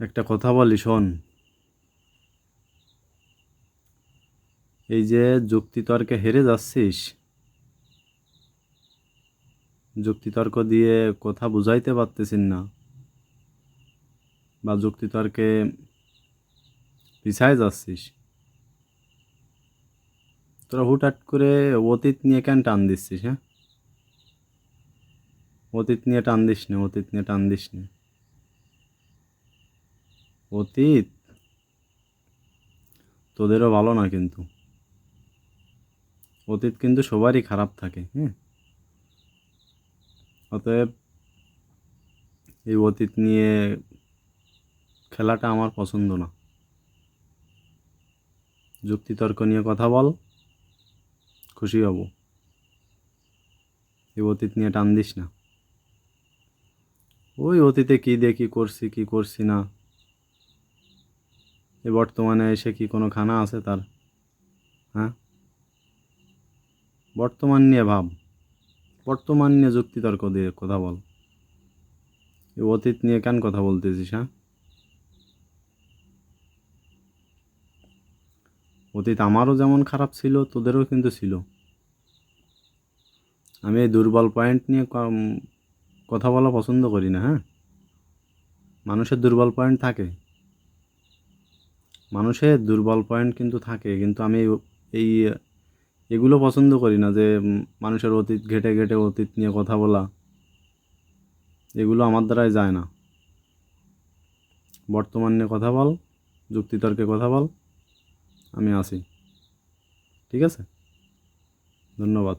একটা কথা বলি শোন। এই যে যুক্তিতর্কে হেরে যাচ্ছিস, যুক্তিতর্ক দিয়ে কথা বুঝাইতে পারতেছিস না, বা যুক্তিতর্কে পিছায় যাচ্ছিস, তোরা হুটহাট করে অতীত নিয়ে কেন টান দিচ্ছিস? হ্যাঁ, অতীত নিয়ে টান দিস না, অতীত নিয়ে টান দিস না। অতীত তোদেরও ভালো না, কিন্তু অতীত কিন্তু সবারই খারাপ থাকে। হ্যাঁ, অতএব এই অতীত নিয়ে খেলাটা আমার পছন্দ না। যুক্তিতর্ক নিয়ে কথা বল, খুশি হব। এই অতীত নিয়ে টান দিস না। ওই অতীতে কী দিয়ে কী করছি কী করছি না, এই বর্তমানে এসে কি কোনো খানা আছে তার? হ্যাঁ, বর্তমান নিয়ে ভাব, বর্তমান নিয়ে যুক্তিতর্ক দিয়ে কথা বল। এই অতীত নিয়ে কেন কথা বলতেছিস? হ্যাঁ, অতীত আমারও যেমন খারাপ ছিল, তোদেরও কিন্তু ছিল। আমি এই দুর্বল পয়েন্ট নিয়ে কথা বলা পছন্দ করি না। হ্যাঁ, মানুষের দুর্বল পয়েন্ট থাকে, মানুষের দুর্বল পয়েন্ট কিন্তু থাকে, কিন্তু আমি এই এগুলো পছন্দ করি না, যে মানুষের অতীত ঘেটে ঘেটে অতীত নিয়ে কথা বলা, এগুলো আমার দ্বারাই যায় না। বর্তমান নিয়ে কথা বল, যুক্তিতর্কে কথা বল, আমি আছি। ঠিক আছে, ধন্যবাদ।